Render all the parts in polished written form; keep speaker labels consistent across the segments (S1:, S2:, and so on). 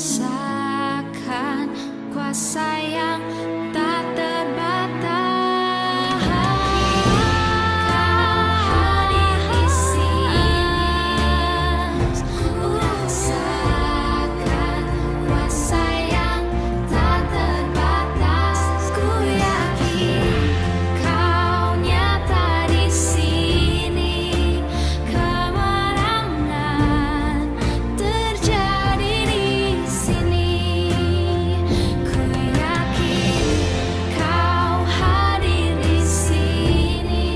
S1: rasakan kuasa yang tak terbatas. Kau hadir di sini, ku rasakan kuasa yang tak terbatas. Ku yakin kau nyata di sini, kemenangan terjadi di sini. Ku yakin kau hadir di sini,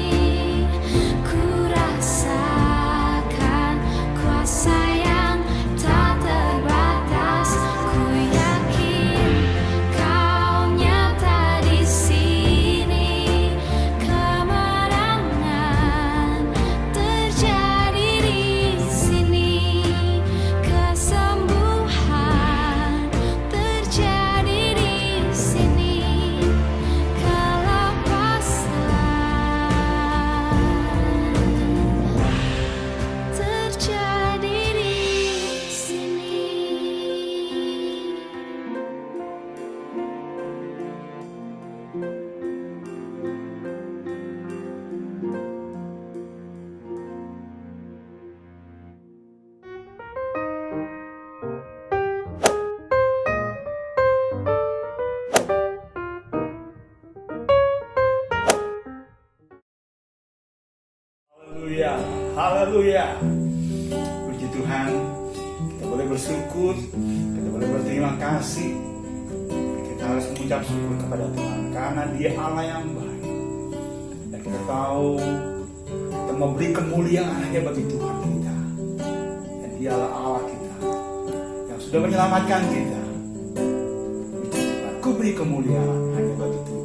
S1: ku rasakan kuasa yang tak terbatas. Ku yakin kau nyata di sini, kemenangan terjadi di sini, kesembuhan terjadi di sini, kelepasan terjadi di sini.
S2: Haleluya, haleluya. Puji Tuhan, kita boleh bersyukur, kita boleh berterima kasih. Kita harus mengucap syukur kepada Tuhan karena Dia Allah yang baik. Dan kita tahu kita memberi kemuliaan hanya bagi Tuhan kita. Dan Dia Allah kita yang sudah menyelamatkan kita. Puji Tuhan, ku beri kemuliaan hanya bagi Tuhan.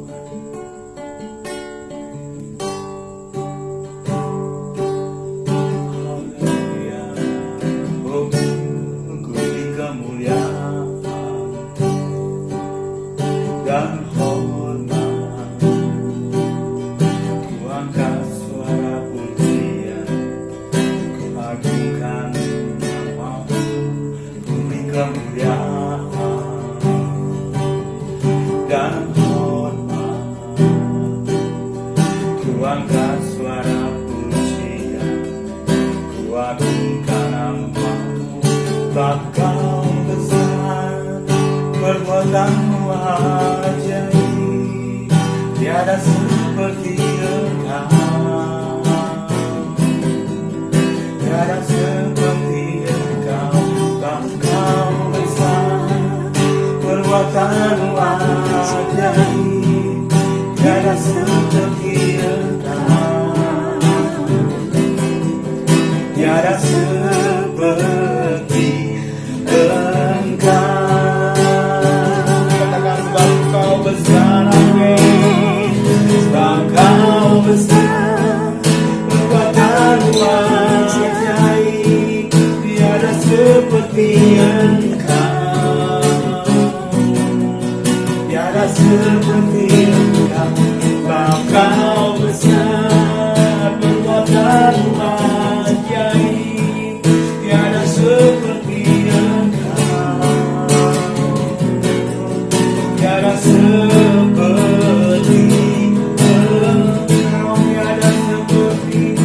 S2: Dan hormat, ku angkat suara pujian, ku agungkan nama-Mu, ku beri kemuliaan dan hormat, ku angkat suara pujian, ku agungkan nama-Mu. Tak Kau besar, perbuatan-Mu ajaib, tiada seperti Engkau, tiada seperti Engkau. Tak Kau besar, perbuatan-Mu ajaib, tiada seperti Engkau, tiada seperti Engkau. Kau besar, amin. Sebab Kau besar, perbuatan-Mu ajaib, tiada seperti Engkau, tiada seperti Engkau. Sebab Kau besar, perbuatan-Mu ajaib, tiada seperti Engkau, tiada seperti Engkau, tiada seperti,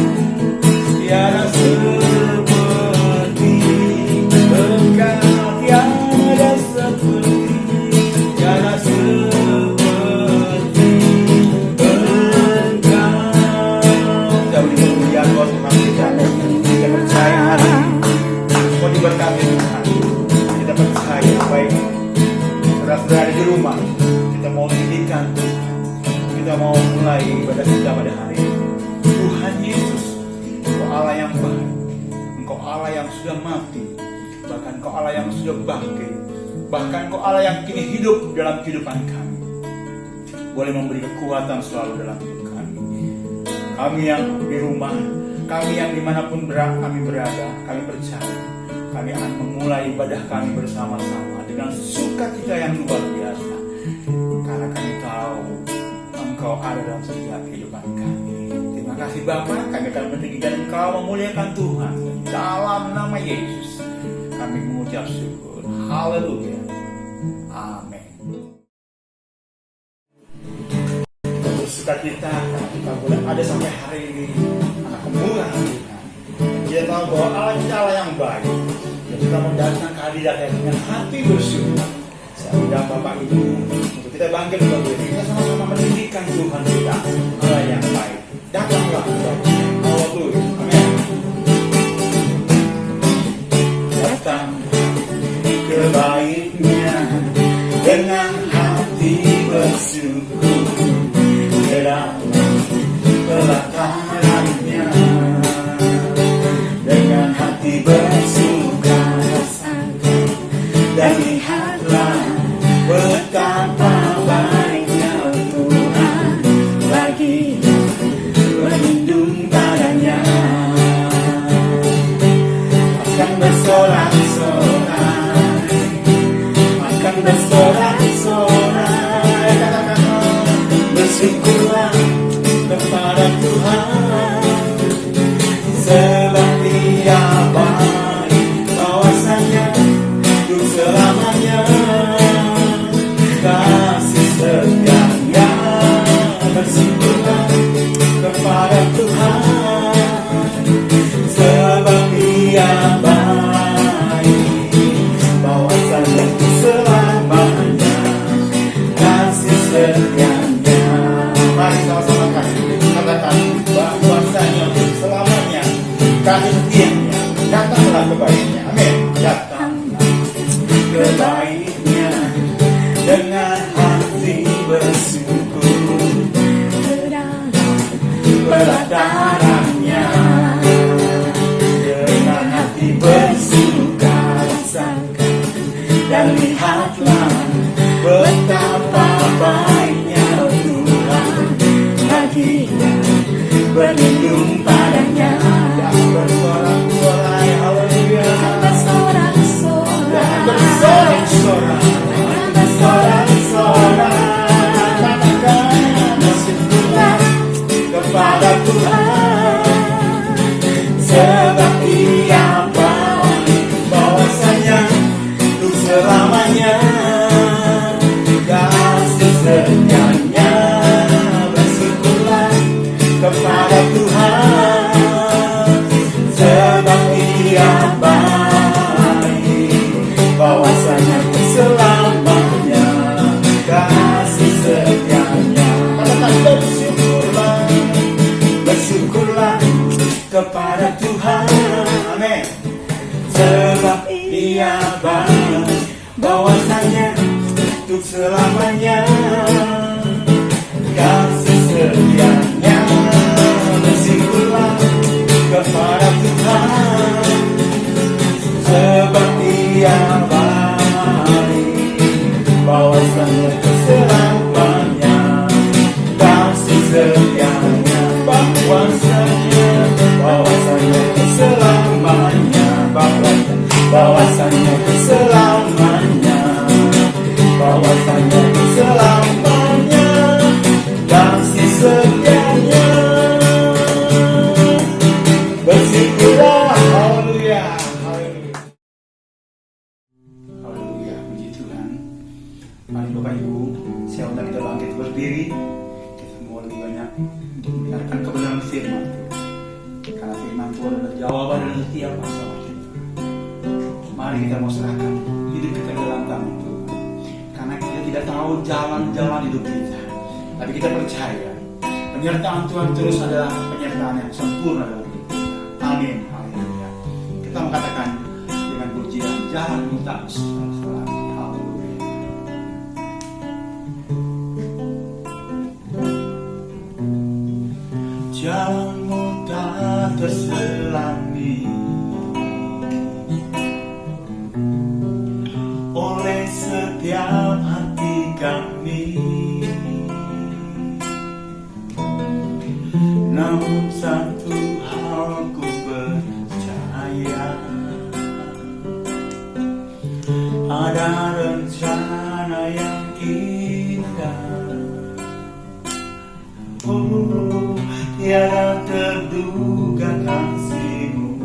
S2: tiada seperti Engkau, tiada seperti, tiada seperti Engkau. Kita beri kemuliaan buat Tuhan kita. Kita percaya hari ini Kau diberkati Tuhan. Kita percaya baik saudara-saudara di rumah, kita mau dirikan Tuhan, kita mau mulai ibadah kita pada hari ini. Tuhan Yesus, Engkau Allah yang baik, Engkau Allah yang sudah mati, bahkan Engkau Allah yang sudah bangkit, bahkan Engkau Allah yang kini hidup dalam kehidupan kami. Boleh memberi kekuatan selalu dalam hidup kami. Kami yang di rumah, kami yang dimanapun kami berada, kami percaya kami akan memulai ibadah kami bersama-sama dengan sukacita yang luar biasa, karena kami tahu Engkau ada dalam setiap kehidupan kami. Terima kasih Bapa, kami akan meninggikan Engkau, memuliakan Tuhan. Dalam nama Yesus kami mengucap syukur. Haleluya. Amin. Sukacita karena kita boleh ada sampai hari ini, anak kemurahan Tuhan. Kita tahu bahwa Allah kita Allah yang baik, dan kita mendatangkan kehadiran dengan hati bersyukur. Saya undang Bapak Ibu untuk kita bangkit kembali, kita sama-sama meninggikan Tuhan kita, Allah yang baik. Datanglah kembali. Haleluya. Amin. Datang ke baiknya dengan hati bersyukur. Pelatarannya dengan hati bersuka dan lihatlah betapa baiknya Tuhan bagi berlindung padanya. Akan bersorak-sorai, akan bersorak-sorai, bersyukurlah kepada Tuhan, sebab Dia baik, kawasannya untuk selamanya, kasih setianya. Bersyukurlah kepada Tuhan, sebab Dia baik, kawasannya untuk selamanya, kasih setianya. Mari sama-sama katakan bahwasanya selamanya kasih setianya. Datanglah kebaiknya. Amin. Datanglah kebaiknya dengan hati bersyukur. Pelatarannya dengan hati bersuka sangka, dan lihatlah betapa baiknya Tuhan baginya berlindung padanya. Dan bersorak-sorai, haleluya. Dan bersorak-sorai, bersorak-sorai, katakan bersyukurlah kepada Tuhan, sebab Dia baik, bahwasanya untuk selamanya, kasih setianya. Bersyukurlah kepada Tuhan, sebab Dia baik, bahwasanya selamanya, kasih setianya. Katakan bersyukurlah, bersyukurlah kepada Tuhan. Amin. Sebab Dia baik, bahwasanya untuk selamanya, kasih setianya. Bersyukurlah kepada Tuhan, sebab Dia baik, bahwasanya selamanya, kasih setianya. Bahwasanya selamanya, bahwasanya selamanya, bahwasanya selamanya, kasih setianya. Bersyukurlah, haleluya, haleluya. Haleluya, puji Tuhan. Mari Bapak Ibu, saya undang kita bangkit berdiri. Kita mau lebih banyak untuk mendengarkan kebenaran firman Tuhan. Karena firman Tuhan adalah jawaban dari setiap masalah kita. Mari kita mau serahkan hidup kita dalam tangan Tuhan. Karena kita tidak tahu jalan-jalan hidup kita, tapi kita percaya penyertaan Tuhan terus adalah penyertaan yang sempurna dalam hidup kita. Amin. Haleluya. Kita mengatakan dengan pujian, jalanmu tak selalu. Haleluya. Jalanmu tak terselangi oleh setiap hati kami, namun satu hal ku percaya, ada rencana yang indah. Oh, tiada terduga kasih-Mu,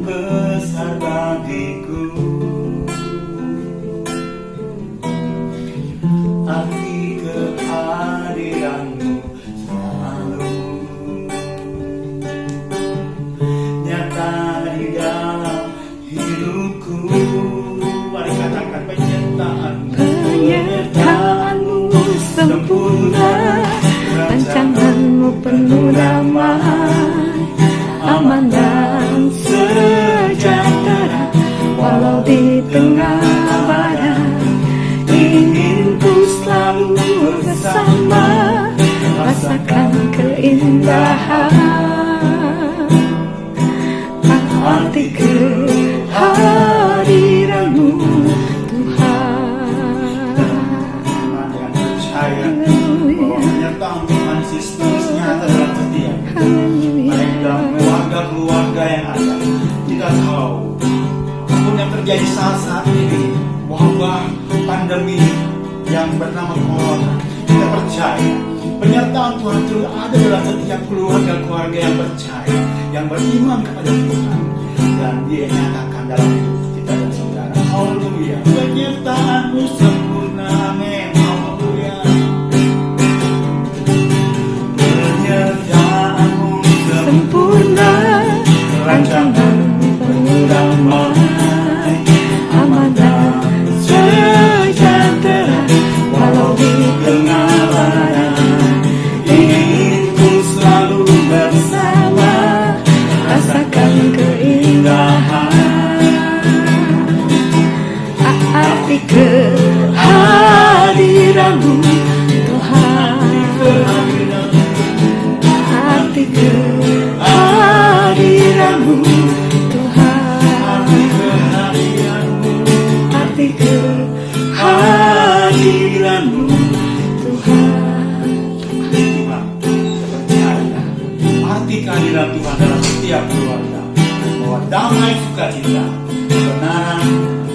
S2: besar bagiku. Arti kehadiranmu selalu nyata di dalam hidupku. Mari katakan
S3: Penyertaanmu sempurna, rancanganmu penuh damai, aman dan sejahtera. Walau di tengah badai, ingin ku selalu bersama, rasakan keindahan. Arti kehadiranmu Tuhan.
S2: dengan percaya bahwa penyertaan Tuhan Yesus nyata dalam setiap baik dalam keluarga yang ada. Kita tahu apapun yang terjadi saat ini, wabah pandemi yang bernama corona, kita percaya penyertaan Tuhan terus ada dalam setiap keluarga yang percaya, yang beriman kepada Tuhan, dan Dia nyatakan dalam hidup kita dan saudara. Haleluya. Penyertaanmu sempurna. Amin. Haleluya. Penyertaanmu
S3: Sempurna, rancanganmu penuh damai, aman dan sejahtera. Walau di tengah badai, ingin ku selalu bersama, rasakan keindahan. Arti kehadiranmu Tuhan. Arti kehadiranmu Tuhan. Arti kehadiranmu Tuhan.
S2: Tuhan, percaya arti kehadiran Tuhan dalam setiap keluarga, bahwa damai sukacita, kebenaran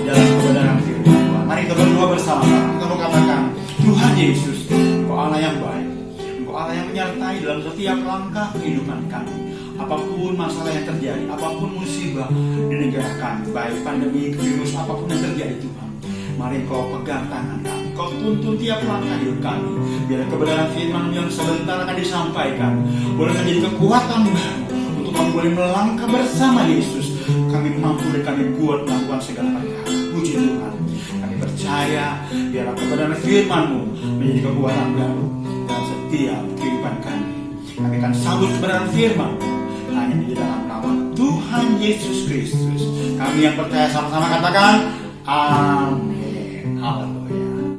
S2: dalam kebenaran firman Tuhan. Mari kita berdoa bersama. Kita mau katakan, Tuhan Yesus, Engkau Allah yang baik, Engkau Allah yang menyertai dalam setiap langkah kehidupan kami. Apapun masalah yang terjadi, apapun musibah di negara kami, baik pandemi, virus, apapun yang terjadi Tuhan, mari Kau pegang tangan kami, Kau tuntun tiap langkah hidup kami. Biar kebenaran firman yang sebentar akan disampaikan boleh menjadi kekuatan baru untuk kami boleh melangkah bersama Yesus. Kami mampu dan kami kuat melakukan segala perkara. Puji Tuhan. Kami percaya biarlah kebenaran firman-Mu menjadi kekuatan baru dalam setiap kehidupan kami. Kami akan sambut kebenaran firman-Mu hanya di dalam nama Tuhan Yesus Kristus. Kami yang percaya sama-sama katakan amin. Haleluya.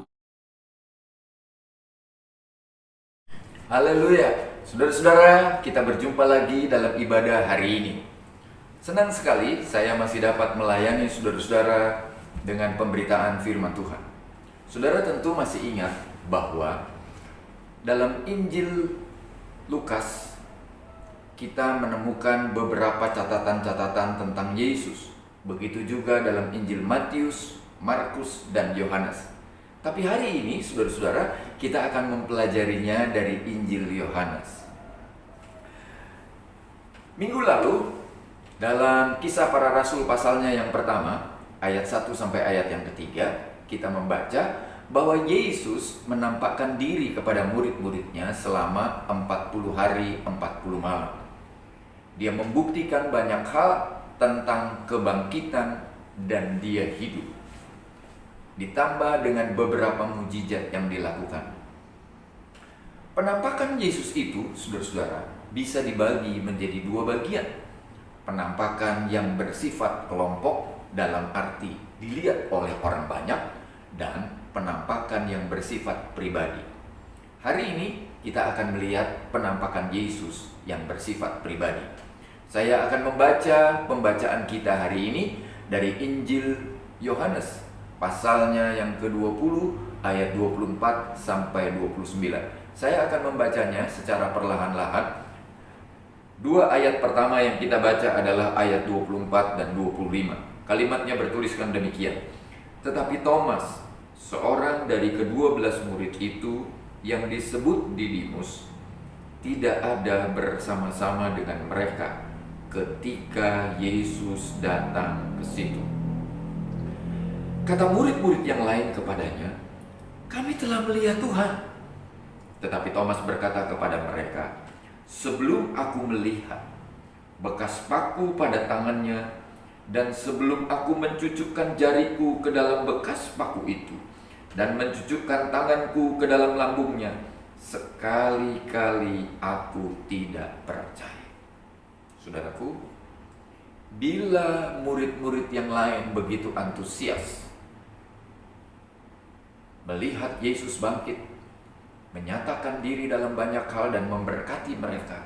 S4: Haleluya. Saudara-saudara, kita berjumpa lagi dalam ibadah hari ini. Senang sekali saya masih dapat melayani saudara-saudara dengan pemberitaan firman Tuhan. Saudara tentu masih ingat bahwa dalam Injil Lukas kita menemukan beberapa catatan-catatan tentang Yesus. Begitu juga dalam Injil Matius, Markus, dan Yohanes. Tapi hari ini saudara-saudara kita akan mempelajarinya dari Injil Yohanes. Minggu lalu dalam Kisah Para Rasul pasalnya yang pertama, ayat 1 sampai ayat yang ketiga, kita membaca bahwa Yesus menampakkan diri kepada murid-muridnya selama 40 hari 40 malam. Dia membuktikan banyak hal tentang kebangkitan dan dia hidup. Ditambah dengan beberapa mujizat yang dilakukan. Penampakan Yesus itu, saudara-saudara, bisa dibagi menjadi dua bagian. Penampakan yang bersifat kelompok dalam arti dilihat oleh orang banyak, dan penampakan yang bersifat pribadi. Hari ini kita akan melihat penampakan Yesus yang bersifat pribadi. Saya akan membaca pembacaan kita hari ini dari Injil Yohanes pasalnya yang ke-20 ayat 24 sampai 29. Saya akan membacanya secara perlahan-lahan. Dua ayat pertama yang kita baca adalah ayat 24 dan 25. Kalimatnya bertuliskan demikian. Tetapi Thomas, seorang dari ke-12 murid itu yang disebut Didimus, tidak ada bersama-sama dengan mereka ketika Yesus datang ke situ. Kata murid-murid yang lain kepadanya, "Kami telah melihat Tuhan." Tetapi Thomas berkata kepada mereka, "Sebelum aku melihat bekas paku pada tangannya, dan sebelum aku mencucukkan jariku ke dalam bekas paku itu, dan mencucukkan tanganku ke dalam lambungnya, sekali-kali aku tidak percaya." Saudaraku, bila murid-murid yang lain begitu antusias melihat Yesus bangkit, menyatakan diri dalam banyak hal dan memberkati mereka,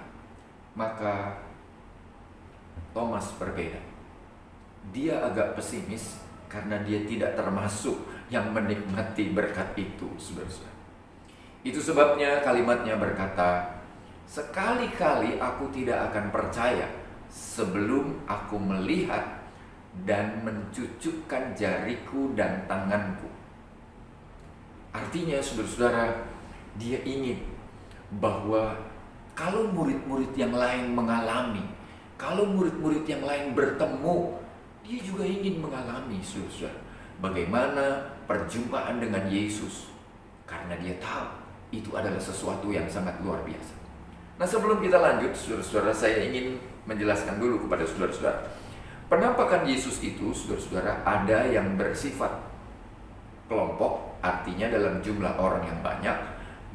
S4: maka Thomas berbeda. Dia agak pesimis karena dia tidak termasuk yang menikmati berkat itu, saudara-saudara. Itu sebabnya kalimatnya berkata, "Sekali-kali aku tidak akan percaya sebelum aku melihat dan mencucukkan jariku dan tanganku." Artinya, saudara-saudara, dia ingin bahwa kalau murid-murid yang lain mengalami, kalau murid-murid yang lain bertemu, dia juga ingin mengalami, saudara-saudara, bagaimana perjumpaan dengan Yesus, karena dia tahu itu adalah sesuatu yang sangat luar biasa. Nah, sebelum kita lanjut, saudara-saudara, saya ingin menjelaskan dulu kepada saudara-saudara. Penampakan Yesus itu, saudara-saudara, ada yang bersifat kelompok, artinya dalam jumlah orang yang banyak,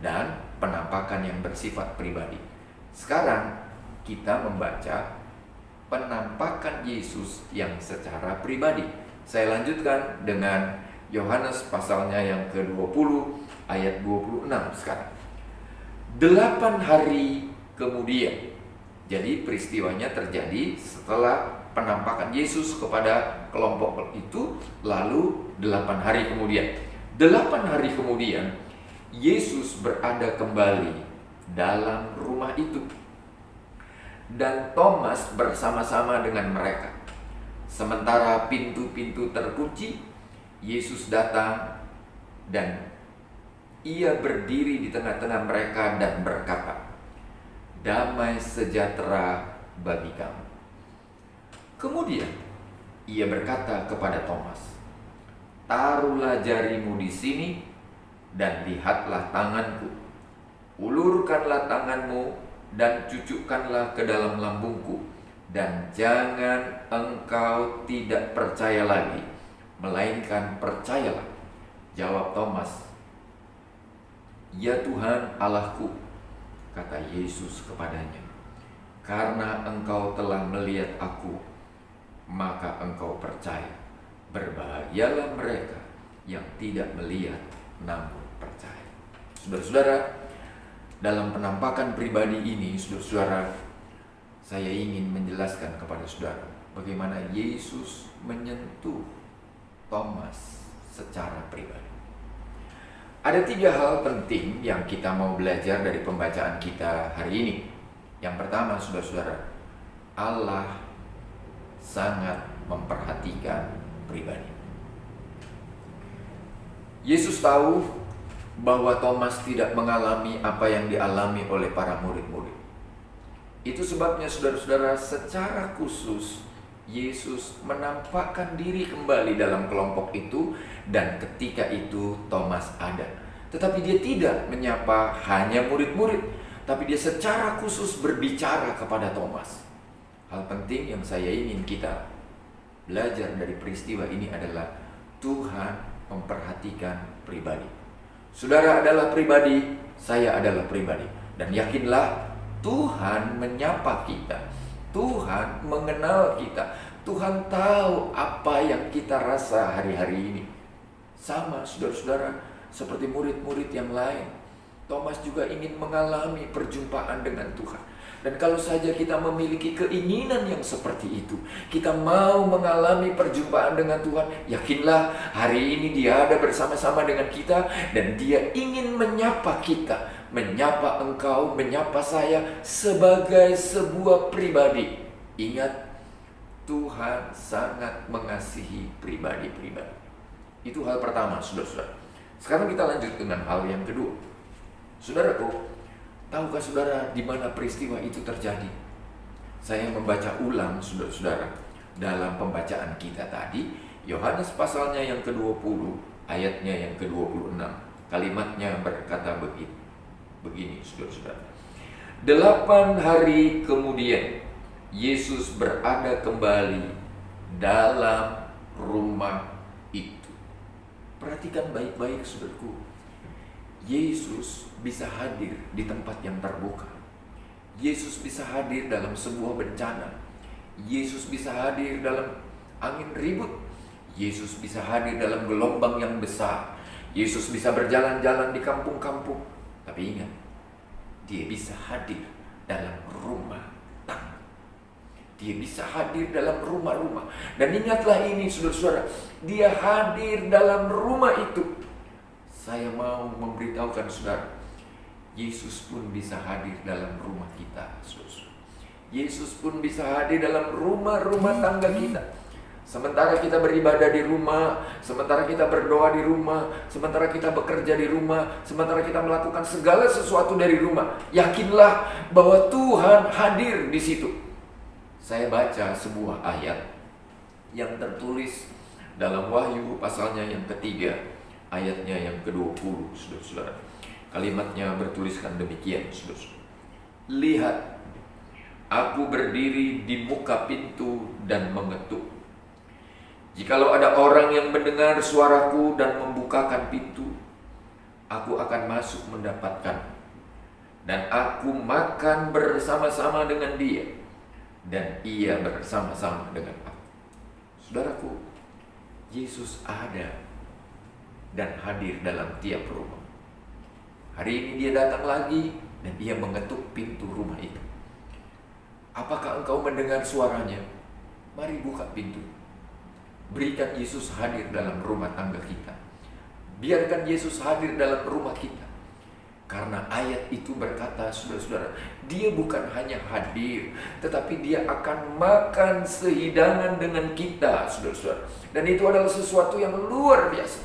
S4: dan penampakan yang bersifat pribadi. Sekarang kita membaca penampakan Yesus yang secara pribadi. Saya lanjutkan dengan Yohanes pasalnya yang ke-20 ayat 26 sekarang. 8 hari kemudian. Jadi peristiwanya terjadi setelah penampakan Yesus kepada kelompok itu, lalu 8 hari kemudian. 8 hari kemudian Yesus berada kembali dalam rumah itu, dan Thomas bersama-sama dengan mereka. Sementara pintu-pintu terkunci, Yesus datang dan ia berdiri di tengah-tengah mereka dan berkata, "Damai sejahtera bagi kamu." Kemudian ia berkata kepada Thomas, "Taruhlah jarimu di sini dan lihatlah tanganku. Ulurkanlah tanganmu dan cucukkanlah ke dalam lambungku, dan jangan engkau tidak percaya lagi, melainkan percayalah." Jawab Thomas, "Ya Tuhan Allahku," kata Yesus kepadanya, "karena engkau telah melihat aku, maka engkau percaya. Berbahagialah mereka yang tidak melihat namun percaya." Saudara-saudara, dalam penampakan pribadi ini, saudara-saudara, saya ingin menjelaskan kepada saudara bagaimana Yesus menyentuh Thomas secara pribadi. Ada 3 hal penting yang kita mau belajar dari pembacaan kita hari ini. Yang pertama, saudara-saudara, Allah sangat memperhatikan pribadi. Yesus tahu bahwa Thomas tidak mengalami apa yang dialami oleh para murid-murid. Itu sebabnya, saudara-saudara, secara khusus Yesus menampakkan diri kembali dalam kelompok itu, dan ketika itu Thomas ada. Tetapi dia tidak menyapa hanya murid-murid, tapi dia secara khusus berbicara kepada Thomas. Hal penting yang saya ingin kita belajar dari peristiwa ini adalah Tuhan memperhatikan pribadi. Saudara adalah pribadi, saya adalah pribadi. Dan yakinlah, Tuhan menyapa kita. Tuhan mengenal kita. Tuhan tahu apa yang kita rasa hari-hari ini. Sama, saudara-saudara, seperti murid-murid yang lain. Thomas juga ingin mengalami perjumpaan dengan Tuhan. Dan kalau saja kita memiliki keinginan yang seperti itu, kita mau mengalami perjumpaan dengan Tuhan, yakinlah hari ini Dia ada bersama-sama dengan kita, dan Dia ingin menyapa kita, menyapa engkau, menyapa saya sebagai sebuah pribadi. Ingat, Tuhan sangat mengasihi pribadi-pribadi. Itu hal pertama, saudara-saudara. Sekarang kita lanjut dengan hal yang kedua. Saudaraku, tahukah saudara di mana peristiwa itu terjadi? Saya membaca ulang saudara-saudara dalam pembacaan kita tadi, Yohanes pasalnya yang ke-20, ayatnya yang ke-26. Kalimatnya berkata begini saudara-saudara. 8 hari kemudian, Yesus berada kembali dalam rumah itu. Perhatikan baik-baik saudaraku. Yesus bisa hadir di tempat yang terbuka. Yesus bisa hadir dalam sebuah bencana. Yesus bisa hadir dalam angin ribut. Yesus bisa hadir dalam gelombang yang besar. Yesus bisa berjalan-jalan di kampung-kampung. Tapi ingat, dia bisa hadir dalam rumah tangga. Dia bisa hadir dalam rumah-rumah. Dan ingatlah ini saudara-saudara, dia hadir dalam rumah itu. Saya mau memberitahukan saudara, Yesus pun bisa hadir dalam rumah kita, saudara. Yesus pun bisa hadir dalam rumah-rumah tangga kita. Sementara kita beribadah di rumah, sementara kita berdoa di rumah, sementara kita bekerja di rumah, sementara kita melakukan segala sesuatu dari rumah, yakinlah bahwa Tuhan hadir di situ. Saya baca sebuah ayat yang tertulis dalam Wahyu pasalnya yang ketiga, ayatnya yang ke-20, saudara-saudara. Kalimatnya bertuliskan demikian, saudara-saudara. Lihat, aku berdiri di muka pintu dan mengetuk. Jikalau ada orang yang mendengar suaraku dan membukakan pintu, aku akan masuk mendapatkan, dan aku makan bersama-sama dengan dia, dan ia bersama-sama dengan aku. Saudaraku, Yesus ada dan hadir dalam tiap rumah. Hari ini dia datang lagi dan dia mengetuk pintu rumah itu. Apakah engkau mendengar suaranya? Mari buka pintu. Berikan Yesus hadir dalam rumah tangga kita. Biarkan Yesus hadir dalam rumah kita. Karena ayat itu berkata, saudara-saudara, dia bukan hanya hadir, tetapi dia akan makan sehidangan dengan kita, saudara-saudara. Dan itu adalah sesuatu yang luar biasa.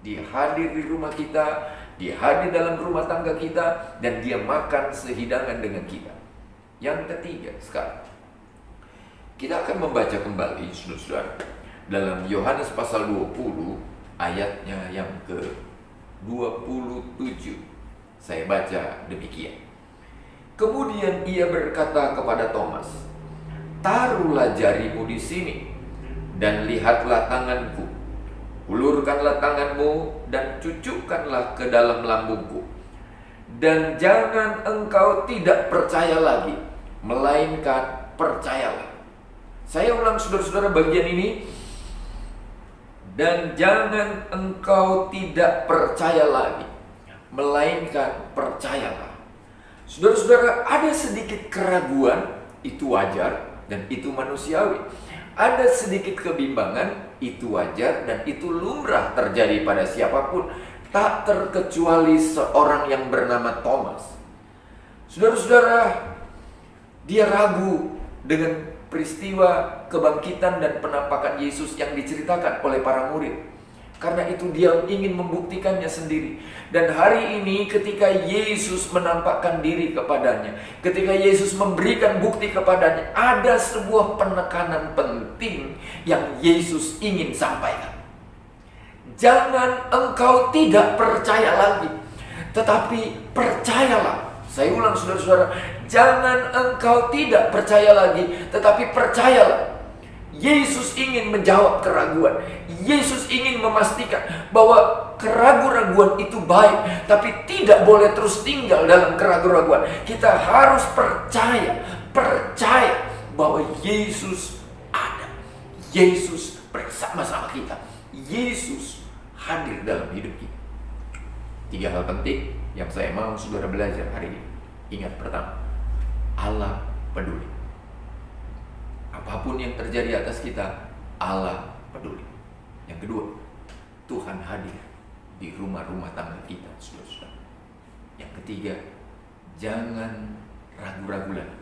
S4: Dia hadir di rumah kita, dia hadir dalam rumah tangga kita, dan dia makan sehidangan dengan kita. Yang ketiga sekarang, kita akan membaca kembali, saudara-saudara, dalam Yohanes pasal 20, ayatnya yang ke-27. Saya baca demikian. Kemudian ia berkata kepada Thomas, taruhlah jarimu di sini, dan lihatlah tanganku. Ulurkanlah tanganmu dan cucukkanlah ke dalam lambungku. Dan jangan engkau tidak percaya lagi, melainkan percayalah. Saya ulang saudara-saudara bagian ini. Dan jangan engkau tidak percaya lagi, melainkan percayalah. Saudara-saudara, ada sedikit keraguan, itu wajar dan itu manusiawi. Ada sedikit kebimbangan, itu wajar dan itu lumrah terjadi pada siapapun, tak terkecuali seorang yang bernama Thomas. Saudara-saudara, dia ragu dengan peristiwa kebangkitan dan penampakan Yesus yang diceritakan oleh para murid. Karena itu dia ingin membuktikannya sendiri. Dan hari ini ketika Yesus menampakkan diri kepadanya, ketika Yesus memberikan bukti kepadanya, ada sebuah penekanan penting yang Yesus ingin sampaikan. Jangan engkau tidak percaya lagi, tetapi percayalah. Saya ulang saudara-saudara, jangan engkau tidak percaya lagi, tetapi percayalah. Yesus ingin menjawab keraguan. Yesus ingin memastikan bahwa keraguan-raguan itu baik, tapi tidak boleh terus tinggal dalam keraguan-raguan. Kita harus percaya bahwa Yesus ada. Yesus bersama-sama kita. Yesus hadir dalam hidup kita. 3 hal penting yang saya mau saudara belajar hari ini. Ingat, pertama, Allah peduli. Apapun yang terjadi atas kita, Allah peduli. Yang kedua, Tuhan hadir di rumah-rumah tangga kita, saudara-saudara. Yang ketiga, jangan ragu-ragu lagi.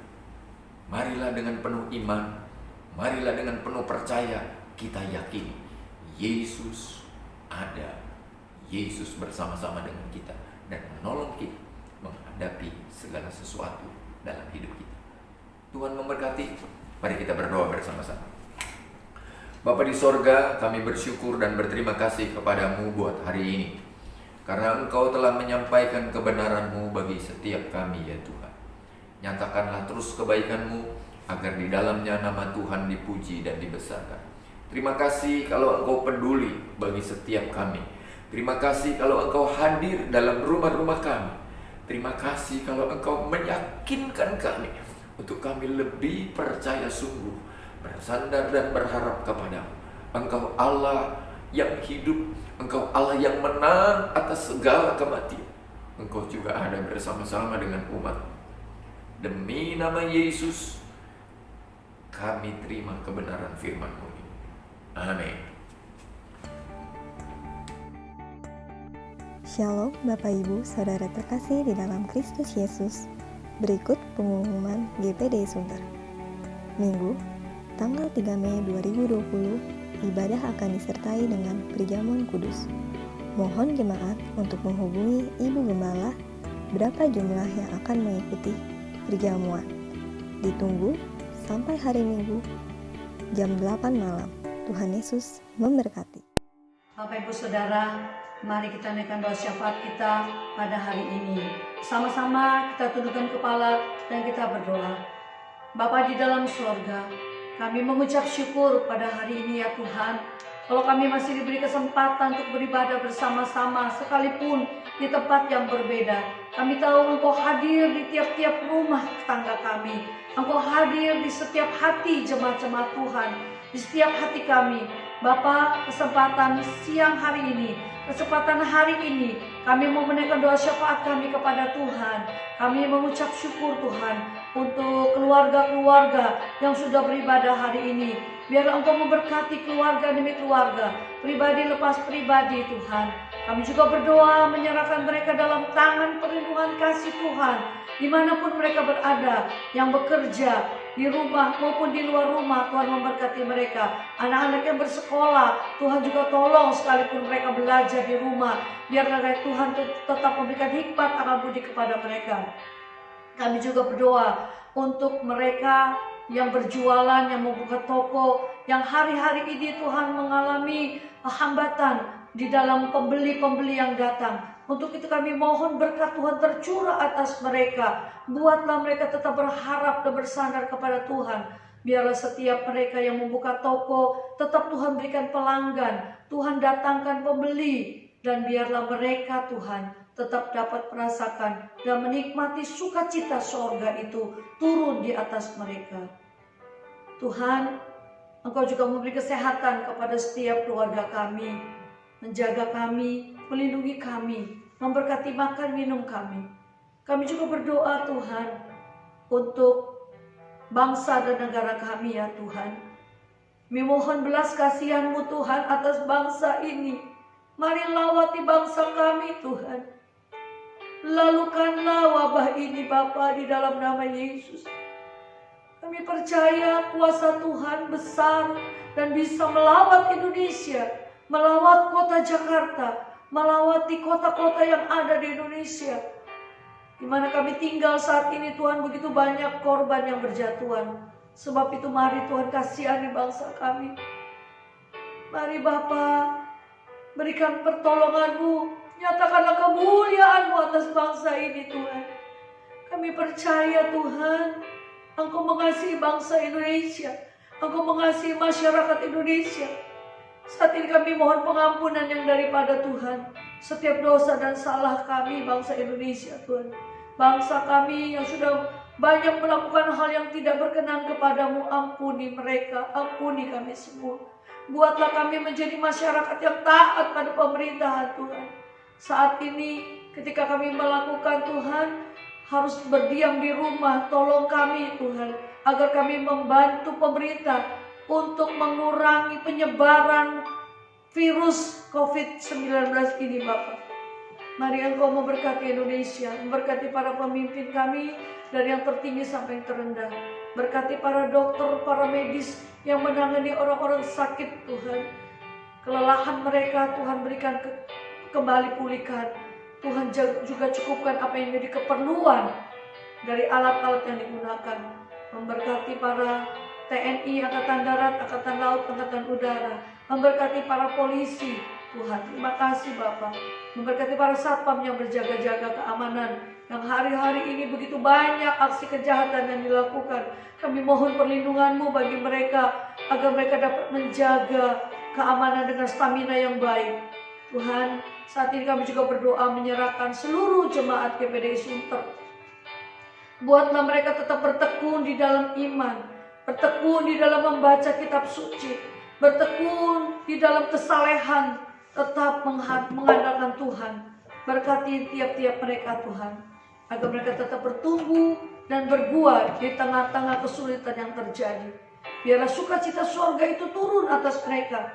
S4: Marilah dengan penuh iman, marilah dengan penuh percaya, kita yakini Yesus ada. Yesus bersama-sama dengan kita dan menolong kita menghadapi segala sesuatu dalam hidup kita. Tuhan memberkati. Mari kita berdoa bersama-sama. Bapa di sorga, kami bersyukur dan berterima kasih kepadamu buat hari ini. Karena Engkau telah menyampaikan kebenaran-Mu bagi setiap kami ya Tuhan. Nyatakanlah terus kebaikan-Mu agar di dalamnya nama Tuhan dipuji dan dibesarkan. Terima kasih kalau Engkau peduli bagi setiap kami. Terima kasih kalau Engkau hadir dalam rumah-rumah kami. Terima kasih kalau Engkau meyakinkan kami untuk kami lebih percaya sungguh, bersandar dan berharap kepadamu. Engkau Allah yang hidup, Engkau Allah yang menang atas segala kematian. Engkau juga ada bersama-sama dengan umat. Demi nama Yesus, kami terima kebenaran firman-Mu ini. Amin.
S5: Shalom Bapak Ibu Saudara terkasih di dalam Kristus Yesus. Berikut pengumuman GPD Sunter. Minggu, tanggal 3 Mei 2020, ibadah akan disertai dengan perjamuan kudus. Mohon jemaat untuk menghubungi Ibu Gembala berapa jumlah yang akan mengikuti perjamuan. Ditunggu sampai hari Minggu jam 8 malam. Tuhan Yesus memberkati.
S6: Bapak Ibu Saudara, mari kita naikkan doa syafaat kita pada hari ini. Sama-sama kita tundukkan kepala dan kita berdoa. Bapa di dalam surga, kami mengucap syukur pada hari ini ya Tuhan. Kalau kami masih diberi kesempatan untuk beribadah bersama-sama sekalipun di tempat yang berbeda. Kami tahu Engkau hadir di tiap-tiap rumah tangga kami. Engkau hadir di setiap hati jemaat-jemaat Tuhan, di setiap hati kami. Bapa, kesempatan siang hari ini, kesempatan hari ini, kami mau menaikkan doa syafaat kami kepada Tuhan. Kami mengucap syukur Tuhan untuk keluarga-keluarga yang sudah beribadah hari ini. Biarlah Engkau memberkati keluarga demi keluarga, pribadi lepas pribadi Tuhan. Kami juga berdoa menyerahkan mereka dalam tangan perlindungan kasih Tuhan. Dimanapun mereka berada, yang bekerja di rumah maupun di luar rumah, Tuhan memberkati mereka. Anak-anak yang bersekolah, Tuhan juga tolong sekalipun mereka belajar di rumah. Biarlah Tuhan tetap memberikan hikmat akal budi kepada mereka. Kami juga berdoa untuk mereka yang berjualan, yang membuka toko, yang hari-hari ini Tuhan mengalami hambatan di dalam pembeli-pembeli yang datang. Untuk itu kami mohon berkat Tuhan tercurah atas mereka. Buatlah mereka tetap berharap dan bersandar kepada Tuhan. Biarlah setiap mereka yang membuka toko, tetap Tuhan berikan pelanggan. Tuhan datangkan pembeli. Dan biarlah mereka Tuhan tetap dapat merasakan dan menikmati sukacita sorga itu turun di atas mereka. Tuhan, Engkau juga memberi kesehatan kepada setiap keluarga kami. Menjaga kami, melindungi kami, memberkati makan minum kami. Kami juga berdoa Tuhan untuk bangsa dan negara kami ya Tuhan. Kami mohon belas kasihan-Mu Tuhan atas bangsa ini. Mari lawati bangsa kami Tuhan. Lalukanlah wabah ini Bapa di dalam nama Yesus. Kami percaya kuasa Tuhan besar dan bisa melawat Indonesia, melawat kota Jakarta, melawati kota-kota yang ada di Indonesia. Di mana kami tinggal saat ini Tuhan, begitu banyak korban yang berjatuhan. Sebab itu mari Tuhan kasihani bangsa kami. Mari Bapa, berikan pertolongan-Mu, nyatakanlah kemuliaan-Mu atas bangsa ini Tuhan. Kami percaya Tuhan, Engkau mengasihi bangsa Indonesia, Engkau mengasihi masyarakat Indonesia. Saat ini kami mohon pengampunan yang daripada Tuhan. Setiap dosa dan salah kami bangsa Indonesia Tuhan. Bangsa kami yang sudah banyak melakukan hal yang tidak berkenan kepadamu, ampuni mereka, ampuni kami semua. Buatlah kami menjadi masyarakat yang taat pada pemerintahan Tuhan. Saat ini ketika kami melakukan Tuhan, harus berdiam di rumah, tolong kami Tuhan, agar kami membantu pemerintah untuk mengurangi penyebaran virus COVID-19 ini Bapak. Mari Engkau memberkati Indonesia, memberkati para pemimpin kami dari yang tertinggi sampai yang terendah. Berkati para dokter, para medis yang menangani orang-orang sakit Tuhan. Kelelahan mereka Tuhan berikan kembali pulihkan. Tuhan juga cukupkan apa yang menjadi keperluan dari alat-alat yang digunakan. memberkati para TNI, Angkatan Darat, Angkatan Laut, Angkatan Udara, memberkati para polisi. Tuhan, terima kasih Bapa. Memberkati para satpam yang berjaga-jaga keamanan, yang hari-hari ini begitu banyak aksi kejahatan yang dilakukan. Kami mohon perlindungan-Mu bagi mereka, agar mereka dapat menjaga keamanan dengan stamina yang baik. Tuhan, saat ini kami juga berdoa menyerahkan seluruh jemaat GPDI Sunter. Buatlah mereka tetap bertekun di dalam iman, bertekun di dalam membaca kitab suci, bertekun di dalam kesalehan, tetap mengandalkan Tuhan. Berkati tiap-tiap mereka Tuhan, agar mereka tetap bertumbuh dan berbuah di tengah-tengah kesulitan yang terjadi. Biarlah sukacita surga itu turun atas mereka.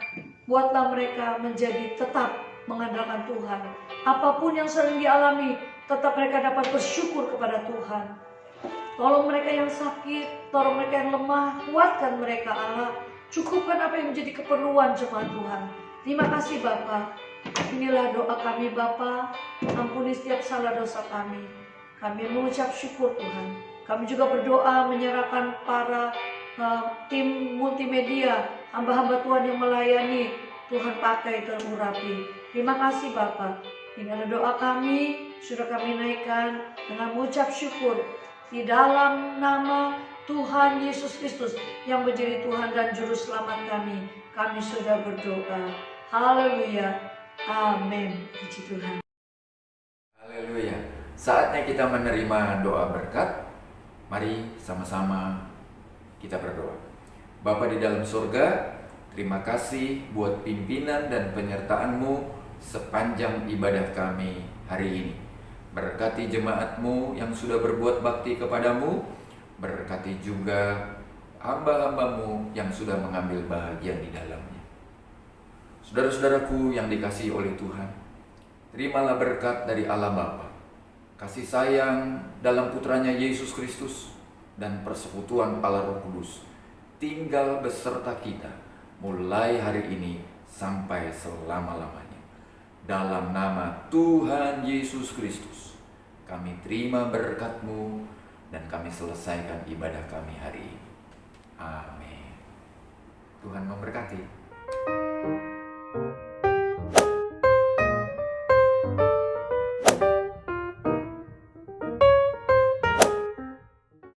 S6: Buatlah mereka menjadi tetap mengandalkan Tuhan. Apapun yang sering dialami, tetap mereka dapat bersyukur kepada Tuhan. Tolong mereka yang sakit, tolong mereka yang lemah, kuatkan mereka Allah. Cukupkan apa yang menjadi keperluan jemaat Tuhan. Terima kasih Bapa. Inilah doa kami Bapa. Ampuni setiap salah dosa kami. Kami mengucap syukur Tuhan. Kami juga berdoa menyerahkan para tim multimedia, hamba-hamba Tuhan yang melayani. Tuhan pakai terurapi. Terima kasih Bapa. Inilah doa kami, sudah kami naikkan dengan mengucap syukur di dalam nama Tuhan Yesus Kristus yang menjadi Tuhan dan Juru Selamat kami. Kami sudah berdoa. Haleluya. Amin. Puji Tuhan.
S4: Haleluya. Saatnya kita menerima doa berkat. Mari sama-sama kita berdoa. Bapa di dalam surga, terima kasih buat pimpinan dan penyertaan-Mu sepanjang ibadah kami hari ini. Berkati jemaat-Mu yang sudah berbuat bakti kepadamu. Berkati juga hamba-hamba-Mu yang sudah mengambil bahagian di dalamnya. Saudara-saudaraku yang dikasihi oleh Tuhan, terimalah berkat dari Allah Bapa, kasih sayang dalam putranya Yesus Kristus, dan persekutuan Allah Roh Kudus tinggal beserta kita mulai hari ini sampai selama-lamanya. Dalam nama Tuhan Yesus Kristus, kami terima berkat-Mu dan kami selesaikan ibadah kami hari ini. Amin. Tuhan memberkati.